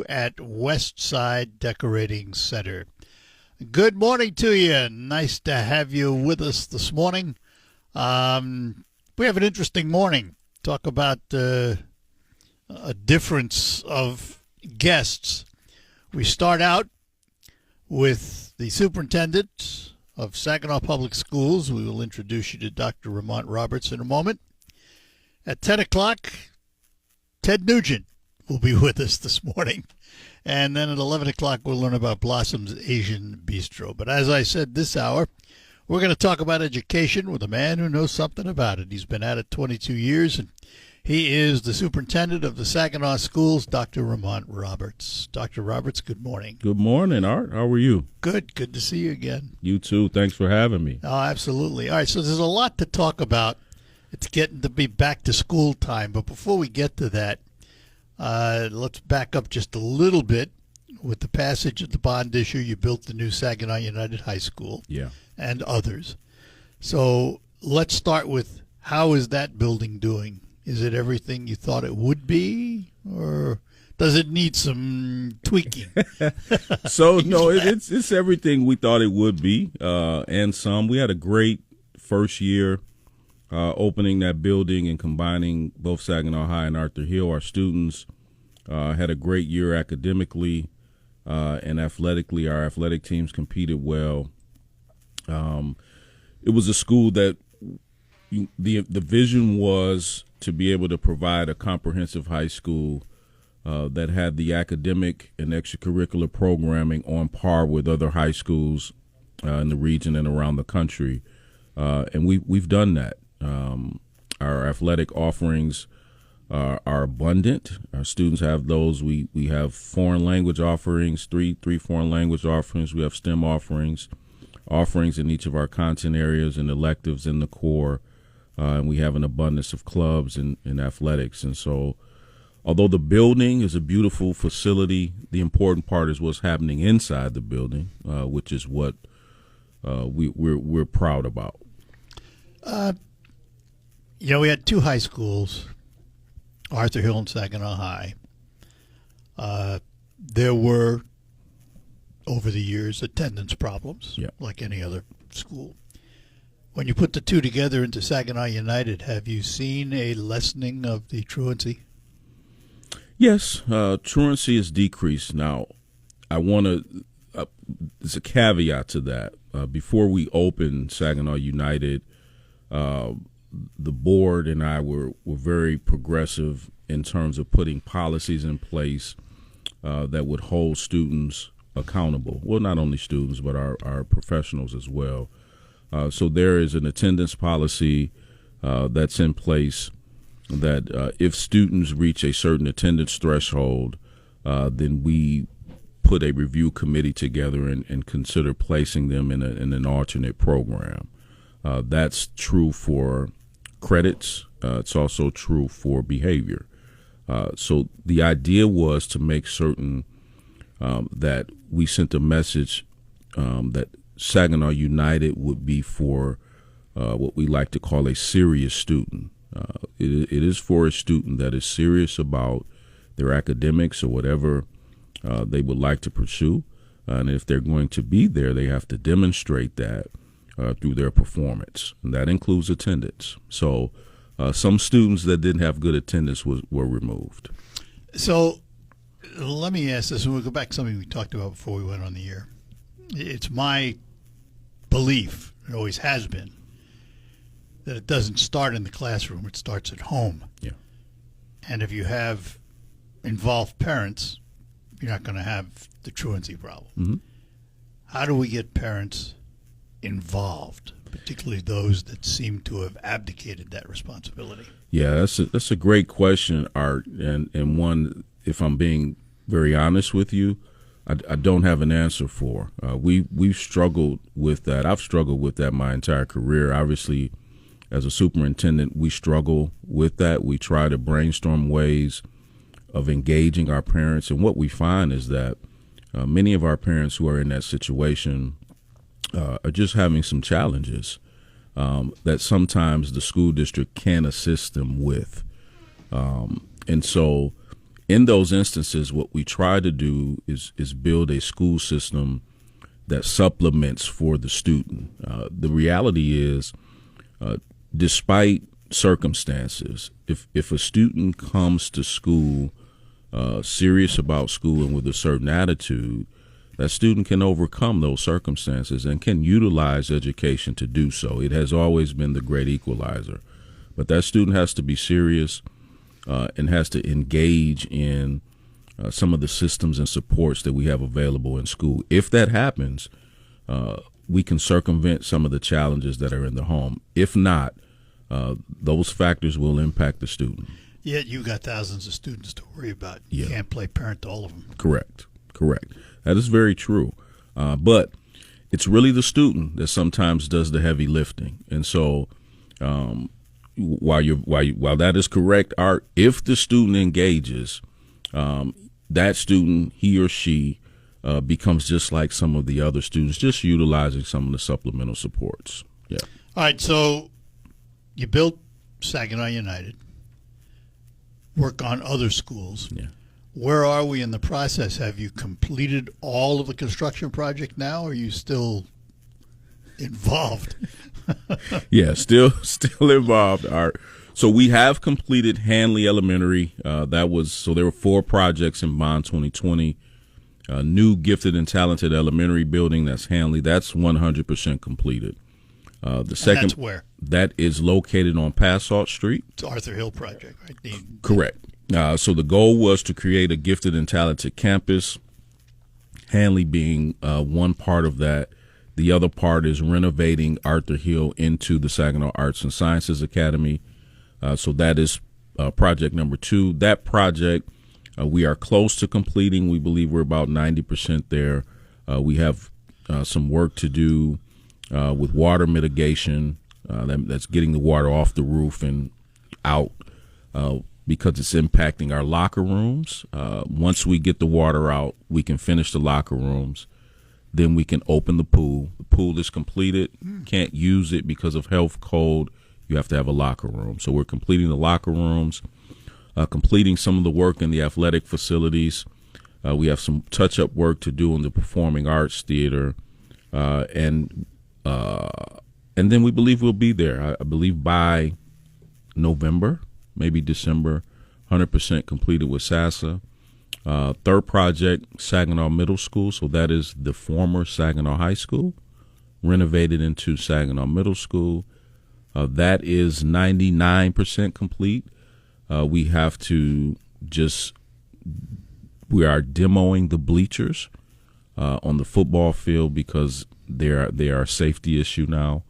at Westside Decorating Center. Good morning to you. Nice to have you with us this morning. We have an interesting morning. Talk about a difference of guests. We start out with the superintendent of Saginaw Public Schools. We will introduce you to Dr. Ramont Roberts in a moment. At 10 o'clock, Ted Nugent will be with us this morning. And then at 11 o'clock, we'll learn about Blossom's Asian Bistro. But as I said this hour, we're going to talk about education with a man who knows something about it. He's been at it 22 years, and he is the superintendent of the Saginaw Schools, Dr. Ramont Roberts. Dr. Roberts, good morning. Good morning, Art. How are you? Good. Good to see you again. You too. Thanks for having me. Oh, absolutely. All right, so there's a lot to talk about. It's getting to be back to school time. But before we get to that, let's back up just a little bit. With the passage of the bond issue, you built the new Saginaw United High School, and others. So let's start with, how is that building doing? Is it everything you thought it would be, or does it need some tweaking? So no, it's everything we thought it would be, and some. We had a great first year opening that building and combining both Saginaw High and Arthur Hill. Our students had a great year academically and athletically. Our athletic teams competed well. It was a school that the vision was to be able to provide a comprehensive high school that had the academic and extracurricular programming on par with other high schools in the region and around the country. And we've done that. Our athletic offerings are abundant. Our students have those. We have foreign language offerings, three foreign language offerings. We have STEM offerings in each of our content areas and electives in the core. And we have an abundance of clubs and athletics. And so, although the building is a beautiful facility, the important part is what's happening inside the building, which is what we're proud about. We had two high schools, Arthur Hill and Saginaw High. There were, over the years, attendance problems, like any other school. When you put the two together into Saginaw United, have you seen a lessening of the truancy? Yes, truancy has decreased. Now, I want to, there's a caveat to that. Before we opened Saginaw United, the board and I were very progressive in terms of putting policies in place that would hold students accountable. Well, not only students, but our professionals as well. So there is an attendance policy that's in place that if students reach a certain attendance threshold, then we put a review committee together and consider placing them in an alternate program. That's true for credits. It's also true for behavior. So the idea was to make certain that we sent a message that Saginaw United would be for what we like to call a serious student. It is for a student that is serious about their academics or whatever they would like to pursue. And if they're going to be there, they have to demonstrate that through their performance. And that includes attendance. So some students that didn't have good attendance were removed. So let me ask this, and we'll go back to something we talked about before we went on the air. It's my belief, it always has been, that it doesn't start in the classroom, it starts at home. Yeah. And if you have involved parents, you're not going to have the truancy problem. Mm-hmm. How do we get parents involved, particularly those that seem to have abdicated that responsibility? Yeah, that's a great question, Art, and one, if I'm being very honest with you, I don't have an answer for. We've struggled with that. I've struggled with that my entire career. Obviously, as a superintendent, we struggle with that. We try to brainstorm ways of engaging our parents, and what we find is that many of our parents who are in that situation are just having some challenges that sometimes the school district can assist them with. And so in those instances, what we try to do is build a school system that supplements for the student. The reality is, despite circumstances, if a student comes to school serious about school and with a certain attitude, that student can overcome those circumstances and can utilize education to do so. It has always been the great equalizer. But that student has to be serious and has to engage in some of the systems and supports that we have available in school. If that happens, we can circumvent some of the challenges that are in the home. If not, those factors will impact the student. Yet you got thousands of students to worry about. You Yeah. can't play parent to all of them. Correct. That is very true. But it's really the student that sometimes does the heavy lifting. And so while that is correct, Art, if the student engages, that student, he or she, becomes just like some of the other students, just utilizing some of the supplemental supports. Yeah. All right, so you built Saginaw United, work on other schools. Yeah. Where are we in the process? Have you completed all of the construction project now, or are you still involved? Yeah, still involved. Art. So we have completed Hanley Elementary. There were 4 projects in Bond 2020. New gifted and talented elementary building, that's Hanley. That's 100% completed. The second, and that's where? That is located on Passaught Street. It's Arthur Hill project, right? Correct. So the goal was to create a gifted and talented campus, Hanley being one part of that. The other part is renovating Arthur Hill into the Saginaw Arts and Sciences Academy. So that is project number 2. That project we are close to completing. We believe we're about 90% there. We have some work to do with water mitigation. That's getting the water off the roof and out because it's impacting our locker rooms. Once we get the water out, we can finish the locker rooms. Then we can open the pool. The pool is completed. Can't use it because of health code. You have to have a locker room. So we're completing the locker rooms, completing some of the work in the athletic facilities. We have some touch-up work to do in the Performing Arts Theater. And then we believe we'll be there. I believe by November, maybe December, 100% completed with SASA. Third project, Saginaw Middle School. So that is the former Saginaw High School, renovated into Saginaw Middle School. That is 99% complete. We are demoing the bleachers on the football field because they are a safety issue now.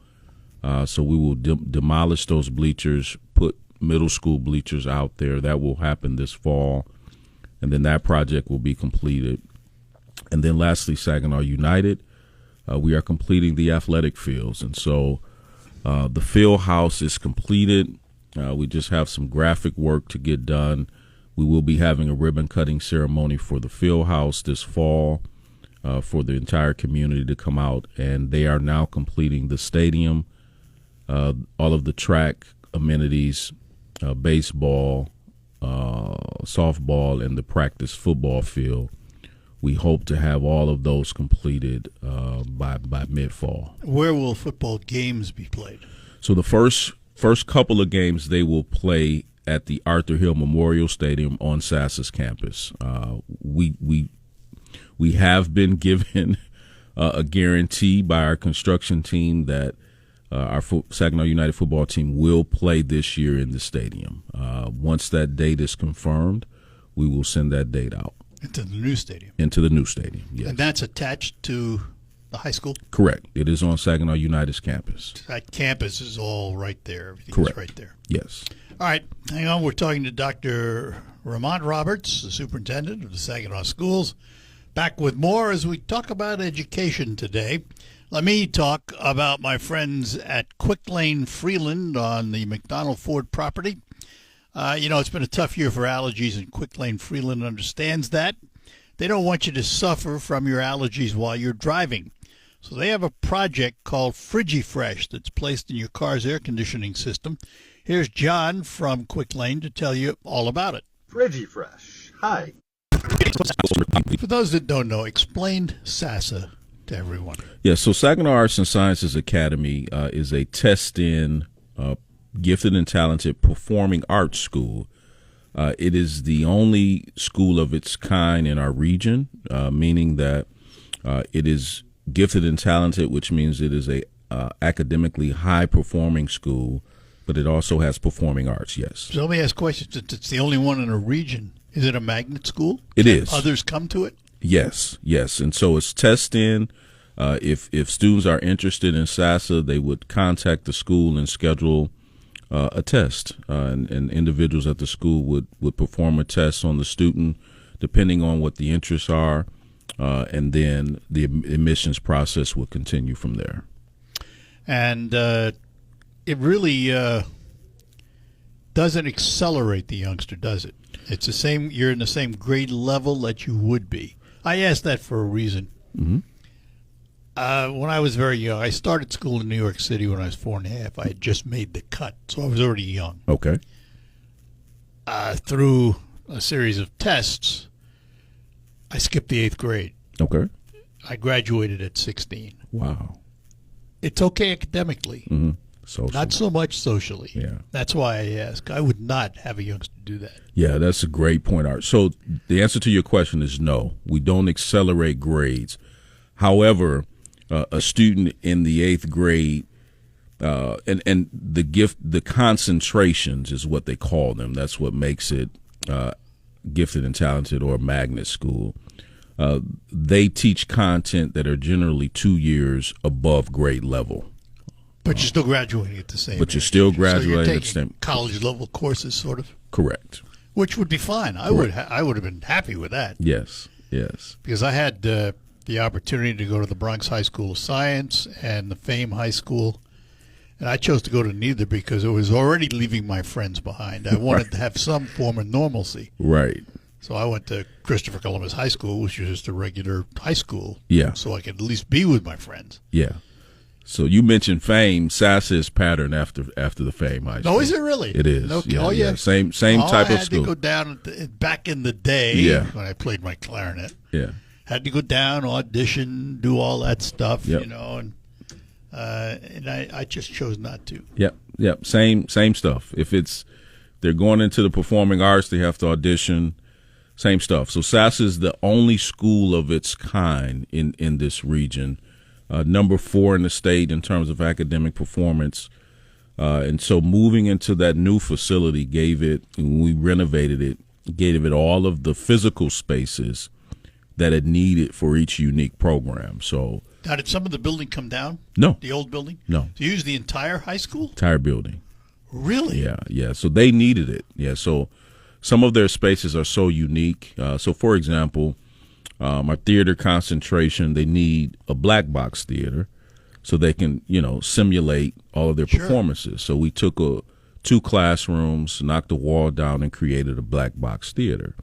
So we will demolish those bleachers, put middle school bleachers out there. That will happen this fall. And then that project will be completed. And then lastly, Saginaw United, we are completing the athletic fields. And so the field house is completed. We just have some graphic work to get done. We will be having a ribbon cutting ceremony for the field house this fall for the entire community to come out. And they are now completing the stadium, all of the track amenities, baseball, softball, and the practice football field. We hope to have all of those completed by mid-fall. Where will football games be played? So the first couple of games they will play at the Arthur Hill Memorial Stadium on SASA's campus. We have been given a guarantee by our construction team that our Saginaw United football team will play this year in the stadium. Once that date is confirmed, we will send that date out. Into the new stadium? Into the new stadium, yes. And that's attached to the high school? Correct. It is on Saginaw United's campus. That campus is all right there. Everything Correct. is right there. Yes. All right. Hang on. We're talking to Dr. Ramont Roberts, the superintendent of the Saginaw Schools. Back with more as we talk about education today. Let me talk about my friends at Quick Lane Freeland on the McDonald Ford property. It's been a tough year for allergies, and Quick Lane Freeland understands that. They don't want you to suffer from your allergies while you're driving. So they have a project called FrigiFresh that's placed in your car's air conditioning system. Here's John from Quick Lane to tell you all about it. FrigiFresh. Hi. For those that don't know, explain SASA to everyone. Yeah, so Saginaw Arts and Sciences Academy is a test-in, gifted and talented performing arts school. It is the only school of its kind in our region, meaning that it is gifted and talented, which means it is a academically high-performing school, but it also has performing arts, yes. So let me ask questions. Since it's the only one in a region, is it a magnet school? It is. Others come to it? Yes. And so it's test-in. If students are interested in SASA, they would contact the school and schedule a test, and individuals at the school would perform a test on the student, depending on what the interests are, and then the admissions process will continue from there. And it really doesn't accelerate the youngster, does it? It's the same. You're in the same grade level that you would be. I asked that for a reason. Mm-hmm. When I was very young, I started school in New York City when I was 4.5. I had just made the cut, so I was already young. Okay. Through a series of tests, I skipped the 8th grade. Okay. I graduated at 16. Wow. It's okay academically, Mm-hmm. Social. not so much socially. Yeah. That's why I ask. I would not have a youngster do that. Yeah, that's a great point, Art. So the answer to your question is no. We don't accelerate grades. However, a student in the 8th grade, and the concentrations is what they call them. That's what makes it gifted and talented or magnet school. They teach content that are generally 2 years above grade level. But you're still graduating at the same But you're age. still So you're graduating taking at the same college level courses, sort of, Correct. which would be fine. I would have been happy with that. Yes. Because I had the opportunity to go to the Bronx High School of Science and the Fame High School, and I chose to go to neither because it was already leaving my friends behind. I wanted to have some form of normalcy. Right. So I went to Christopher Columbus High School, which was just a regular high school. Yeah. So I could at least be with my friends. Yeah. So you mentioned Fame. SASA is patterned after the Fame High School. No, is it really? It is. Okay. Yeah, Oh, yeah. Same type I of had school. to go down back in the day when I played my clarinet. Yeah. Had to go down, audition, do all that stuff, Yep. and I just chose not to. Yep. Same stuff. If they're going into the performing arts, they have to audition. Same stuff. So SASA is the only school of its kind in this region. Number 4 in the state in terms of academic performance. And so moving into that new facility when we renovated it, gave it all of the physical spaces that it needed for each unique program. So Now, did some of the building come down? No. The old building? No. To use the entire high school? Entire building. Really? Yeah. So they needed it. Yeah. So some of their spaces are so unique. So, for example, our theater concentration, they need a black box theater so they can, simulate all of their performances. So we took 2 classrooms, knocked the wall down, and created a black box theater.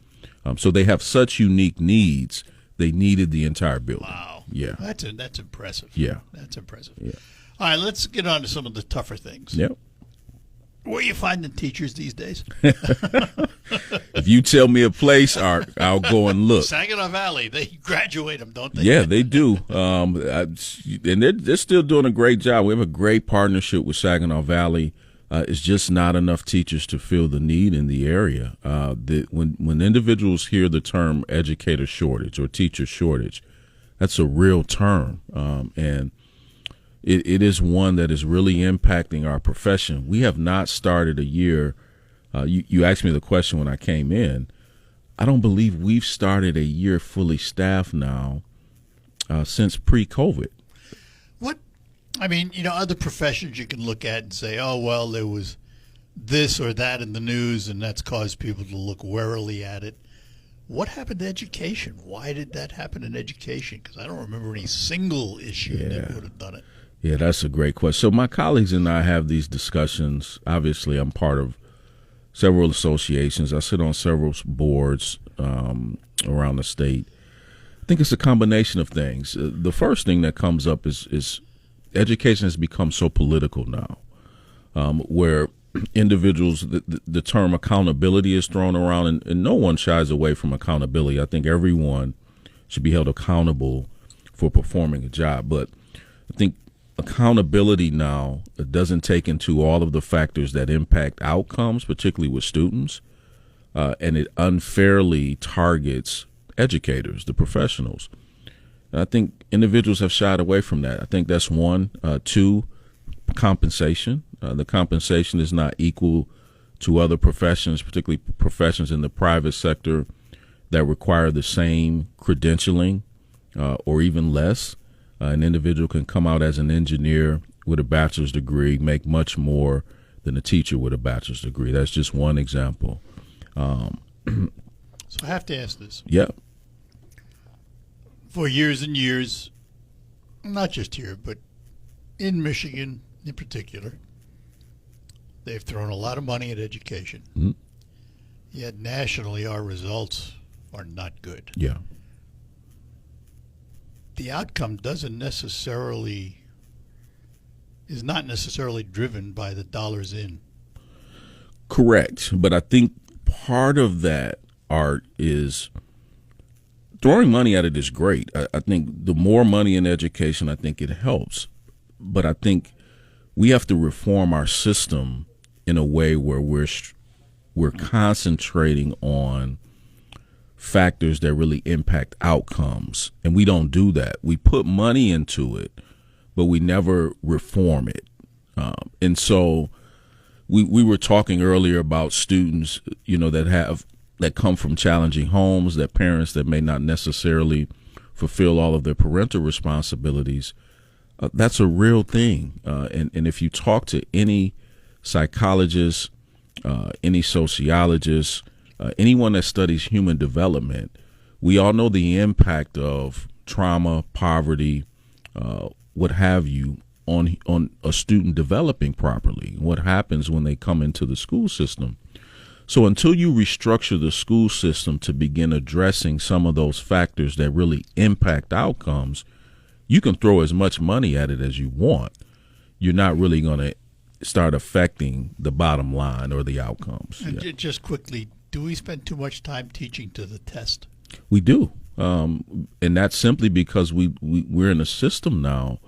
So they have such unique needs. They needed the entire building. Wow. Yeah. That's impressive. Yeah. That's impressive. Yeah. All right, let's get on to some of the tougher things. Yep. Where are you finding teachers these days? If you tell me a place, Art, I'll go and look. Saginaw Valley, they graduate them, don't they? Yeah, they do. And they're still doing a great job. We have a great partnership with Saginaw Valley. It's just not enough teachers to fill the need in the area. When individuals hear the term educator shortage or teacher shortage, that's a real term. And it is one that is really impacting our profession. We have not started a year. You asked me the question when I came in. I don't believe we've started a year fully staffed now since pre-COVID. What? I mean, other professions you can look at and say, oh, well, there was this or that in the news, and that's caused people to look warily at it. What happened to education? Why did that happen in education? Because I don't remember any single issue that would have done it. Yeah, that's a great question. So my colleagues and I have these discussions. Obviously, I'm part of several associations. I sit on several boards around the state. I think it's a combination of things. The first thing that comes up is education has become so political now, where individuals, the term accountability is thrown around, and no one shies away from accountability. I think everyone should be held accountable for performing a job. But I think accountability now doesn't take into all of the factors that impact outcomes, particularly with students, and it unfairly targets educators, the professionals. And I think individuals have shied away from that. I think that's one. Two, compensation. The compensation is not equal to other professions, particularly professions in the private sector that require the same credentialing or even less. An individual can come out as an engineer with a bachelor's degree, make much more than a teacher with a bachelor's degree. That's just one example. So I have to ask this. Yeah. For years and years, not just here, but in Michigan in particular, they've thrown a lot of money at education. Mm-hmm. Yet nationally, our results are not good. Yeah. The outcome is not necessarily driven by the dollars in. Correct. But I think part of that, Art, is throwing money at it is great. I think the more money in education, I think it helps. But I think we have to reform our system in a way where we're concentrating on factors that really impact outcomes, and we don't do that. We put money into it, but we never reform it. And so we were talking earlier about students, that come from challenging homes, that parents that may not necessarily fulfill all of their parental responsibilities. That's a real thing. And if you talk to any psychologist, any sociologist, anyone that studies human development, we all know the impact of trauma, poverty, what have you, on a student developing properly, what happens when they come into the school system. So until you restructure the school system to begin addressing some of those factors that really impact outcomes, you can throw as much money at it as you want. You're not really going to start affecting the bottom line or the outcomes. And just quickly, do we spend too much time teaching to the test? We do. And that's simply because we're in a system now.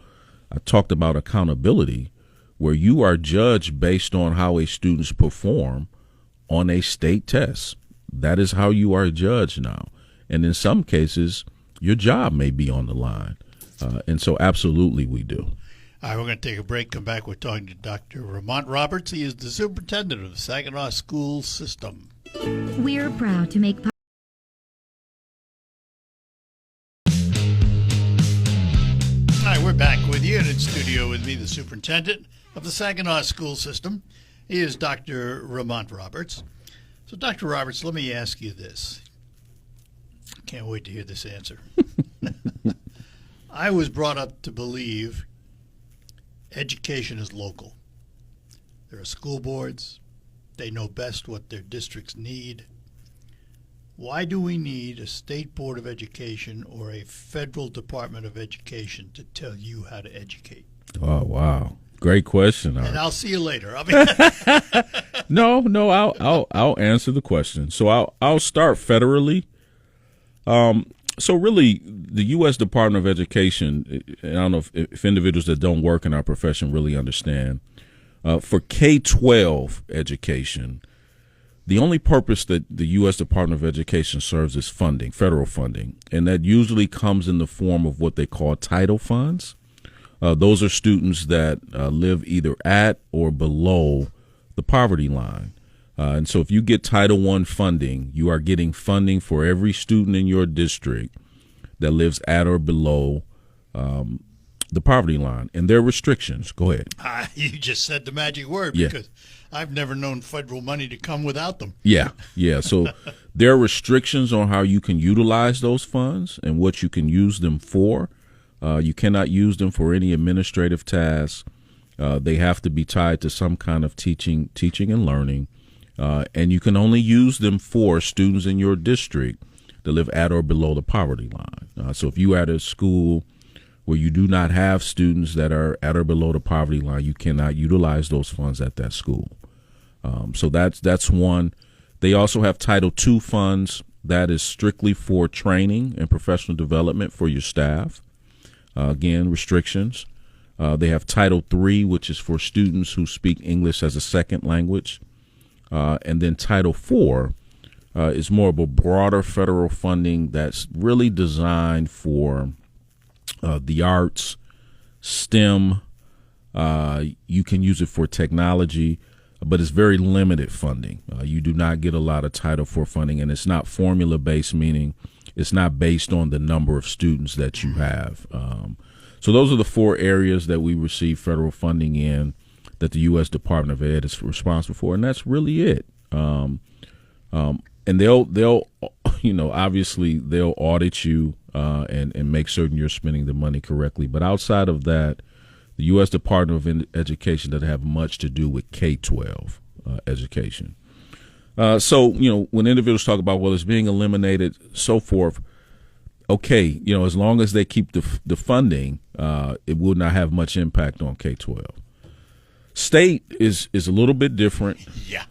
I talked about accountability, where you are judged based on how a student's perform on a state test. That is how you are judged now. And in some cases, your job may be on the line. And so absolutely we do. All right, we're going to take a break. Come back. We're talking to Dr. Ramont Roberts. He is the superintendent of the Saginaw School System. We're proud to make All right, we're back with you, and in studio with me, the superintendent of the Saginaw School System. He is Dr. Ramont Roberts. So, Dr. Roberts, let me ask you this. Can't wait to hear this answer. I was brought up to believe education is local. There are school boards. They know best what their districts need. Why do we need a state board of education or a federal department of education to tell you how to educate? Oh, wow. Great question. And I'll see you later. No, I'll answer the question. So I'll start federally. So really, the U.S. Department of Education, and I don't know if individuals that don't work in our profession really understand, for K-12 education, the only purpose that the U.S. Department of Education serves is funding, federal funding, and that usually comes in the form of what they call title funds. Those are students that live either at or below the poverty line. And so if you get Title I funding, you are getting funding for every student in your district that lives at or below the poverty line. And there are restrictions. Go ahead. You just said the magic word, because I've never known federal money to come without them. Yeah. So there are restrictions on how you can utilize those funds and what you can use them for. You cannot use them for any administrative tasks. They have to be tied to some kind of teaching and learning. And you can only use them for students in your district that live at or below the poverty line. So if you are at a school where you do not have students that are at or below the poverty line, you cannot utilize those funds at that school. So that's one. They also have Title II funds that is strictly for training and professional development for your staff. Again, restrictions. They have Title III, which is for students who speak English as a second language. And then Title IV is more of a broader federal funding that's really designed for the arts, STEM. You can use it for technology, but it's very limited funding. You do not get a lot of Title IV funding, and it's not formula-based, meaning it's not based on the number of students that you have. So those are the four areas that we receive federal funding in that the U.S. Department of Ed is responsible for, and that's really it. And they'll obviously they'll audit you and make certain you're spending the money correctly. But outside of that, the U.S. Department of Education doesn't have much to do with K-12 education. So when individuals talk about, well, it's being eliminated, so forth, okay, as long as they keep the funding, it will not have much impact on K-12. State is a little bit different. Yeah.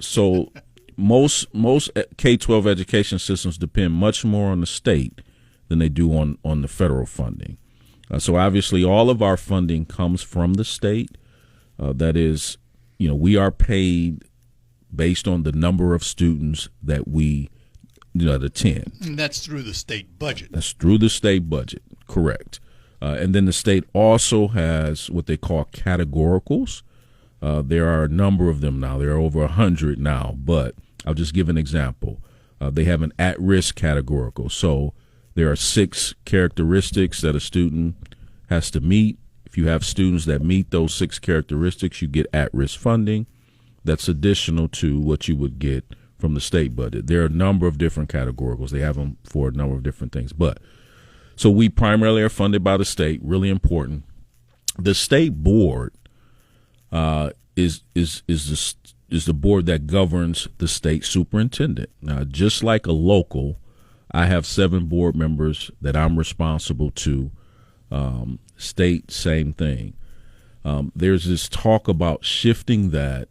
So most K-12 education systems depend much more on the state than they do on the federal funding. So obviously all of our funding comes from the state. That is, we are paid based on the number of students that we attend. And that's through the state budget. That's through the state budget, correct. And then the state also has what they call categoricals. There are a number of them now. There are over 100 now, but I'll just give an example. They have an at-risk categorical. So there are 6 characteristics that a student has to meet. If you have students that meet those 6 characteristics, you get at-risk funding. That's additional to what you would get from the state budget. There are a number of different categoricals. They have them for a number of different things. So we primarily are funded by the state, really important. The state board is the board that governs the state superintendent. Now, just like a local, I have 7 board members that I'm responsible to. State, same thing. There's this talk about shifting that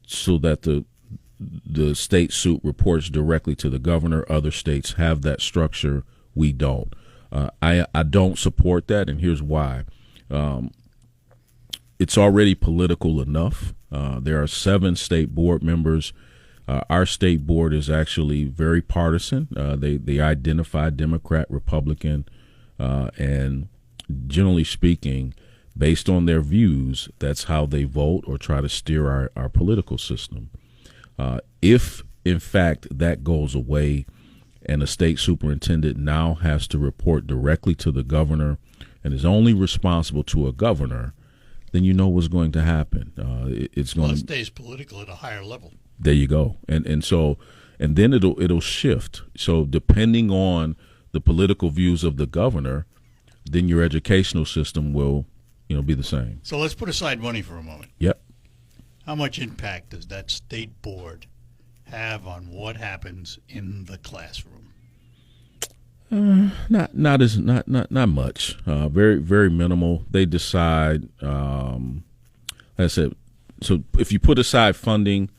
so that the state suit reports directly to the governor. Other states have that structure. We don't. I don't support that, and here's why. It's already political enough. There are 7 state board members. Our state board is actually very partisan. They identify Democrat, Republican, and generally speaking, based on their views, that's how they vote or try to steer our political system. If, in fact, that goes away and a state superintendent now has to report directly to the governor and is only responsible to a governor, then you know what's going to happen. It's going It stays political at a higher level. There you go. And then it'll shift. So depending on the political views of the governor, then your educational system will, be the same. So let's put aside money for a moment. Yep. How much impact does that state board have on what happens in the classroom? Not much. Very, very minimal. They decide. Like I said, so if you put aside funding,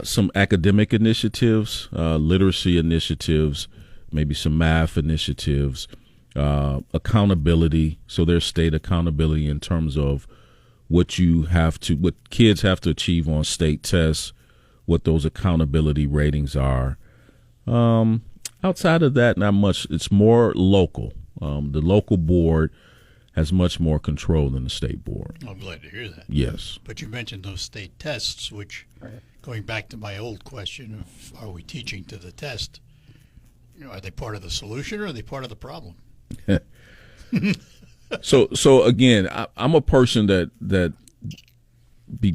some academic initiatives, literacy initiatives, maybe some math initiatives, accountability. So there's state accountability in terms of what kids have to achieve on state tests, what those accountability ratings are. Outside of that, not much. It's more local. The local board has much more control than the state board. I'm glad to hear that. Yes. But you mentioned those state tests, which, going back to my old question of are we teaching to the test, are they part of the solution or are they part of the problem? So again, I'm a person that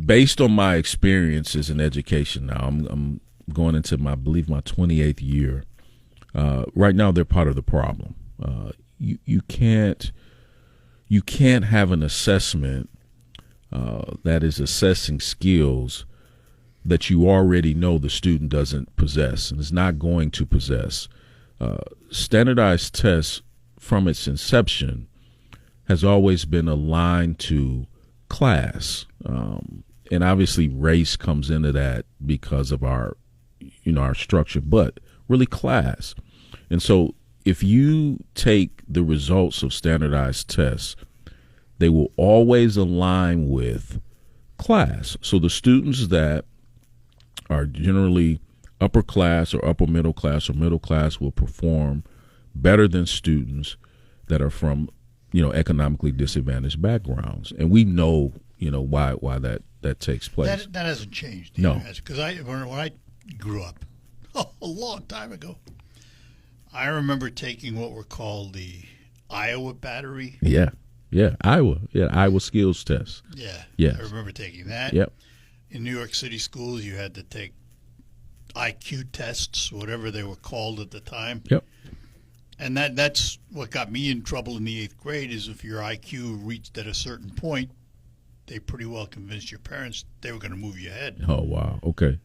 based on my experiences in education now, I'm going into I believe my 28th year. Right now, they're part of the problem. You can't have an assessment that is assessing skills that you already know the student doesn't possess and is not going to possess. Standardized tests from its inception has always been aligned to class. And obviously race comes into that because of our structure, but really class. And so if you take the results of standardized tests, they will always align with class. So the students that are generally upper class or upper middle class or middle class will perform better than students that are from, economically disadvantaged backgrounds. And we know, why that takes place. That hasn't changed. No. Because when I grew up, a long time ago, I remember taking what were called the Iowa Battery. Yeah, Iowa skills test. Yeah, yes. I remember taking that. Yep. In New York City schools, you had to take IQ tests, whatever they were called at the time. Yep. And that's what got me in trouble in the 8th grade, is if your IQ reached at a certain point, they pretty well convinced your parents they were going to move you ahead. Oh, wow. Okay.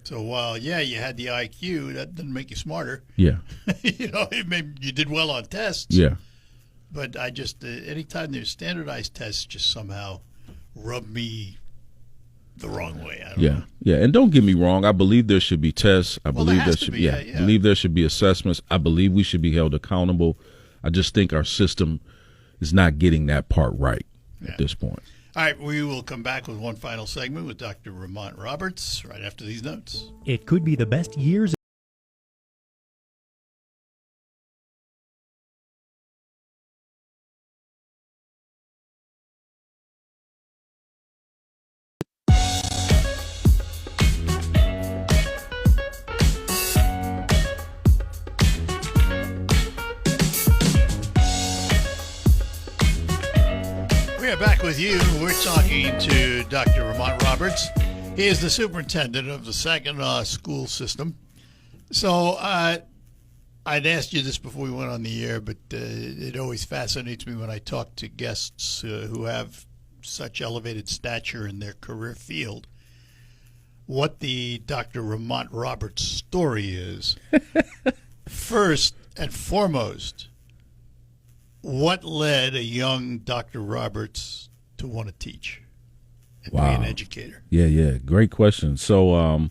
So while, you had the IQ, that didn't make you smarter. Yeah. It made you did well on tests. Yeah. But I just, anytime there's standardized tests, just somehow rub me the wrong way. I don't know. Yeah. And don't get me wrong. I believe there should be tests. I Well, believe there has to should be, yeah. yeah. Believe there should be assessments. I believe we should be held accountable. I just think our system is not getting that part right at this point. All right, we will come back with one final segment with Dr. Ramont Roberts right after these notes. It could be the best years. We are back with you. We're talking to Dr. Ramont Roberts. He is the superintendent of the Saginaw school system. So I'd asked you this before we went on the air, but it always fascinates me when I talk to guests who have such elevated stature in their career field, what the Dr. Ramont Roberts story is. First and foremost, what led a young Dr. Roberts to want to teach and be an educator? Yeah. Great question. So,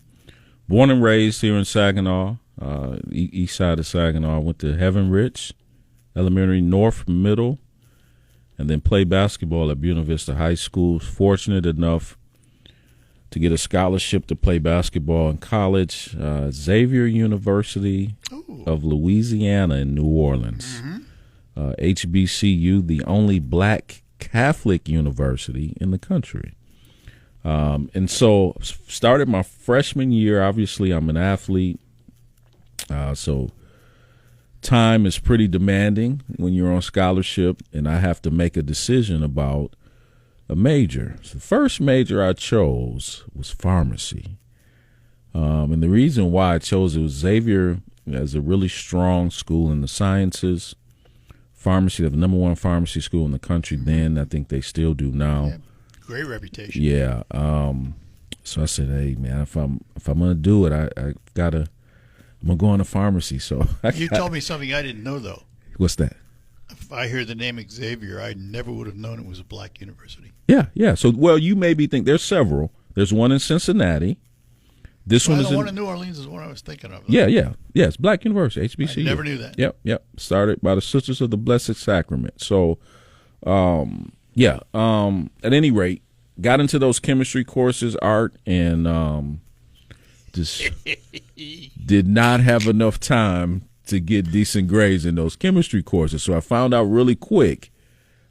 born and raised here in Saginaw, east side of Saginaw. I went to Heaven Ridge Elementary, North Middle, and then played basketball at Buena Vista High School. Fortunate enough to get a scholarship to play basketball in college, Xavier University of Louisiana in New Orleans. Mm-hmm. HBCU, the only black Catholic university in the country. And so started my freshman year. Obviously, I'm an athlete. So time is pretty demanding when you're on scholarship, and I have to make a decision about a major. So the first major I chose was pharmacy. And the reason why I chose it was Xavier has a really strong school in the sciences. Pharmacy, the number one pharmacy school in the country then. I think they still do now. Yeah, great reputation. Yeah. So I said, hey man, if I'm gonna do it, I'm gonna go into pharmacy. So you told me something I didn't know though. What's that? If I hear the name Xavier, I never would have known it was a black university. Yeah. So you maybe think there's several. There's one in Cincinnati. This one is the one in New Orleans is one I was thinking of. Yeah. Yes, Black University, HBCU. I never knew that. Yep. Started by the Sisters of the Blessed Sacrament. So, at any rate, got into those chemistry courses, art, and just did not have enough time to get decent grades in those chemistry courses. So I found out really quick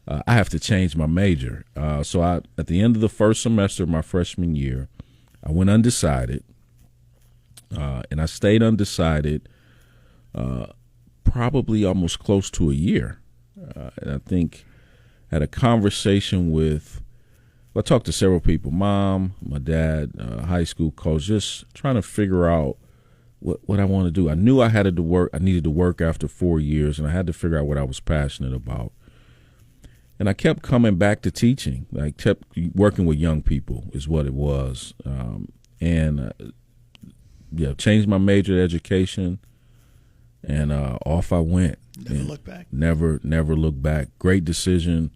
I have to change my major. So at the end of the first semester of my freshman year, I went undecided. And I stayed undecided probably almost close to a year. And I think had a conversation I talked to several people, mom, my dad, high school coach, just trying to figure out what I want to do. I knew I needed to work after 4 years, and I had to figure out what I was passionate about. And I kept coming back to teaching. I kept working with young people is what it was. Changed my major to education, and off I went. Never looked back. Never looked back. Great decision,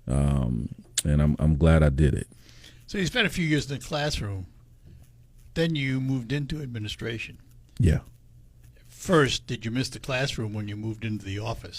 and I'm glad I did it. So you spent a few years in the classroom. Then you moved into administration. Yeah. First, did you miss the classroom when you moved into the office?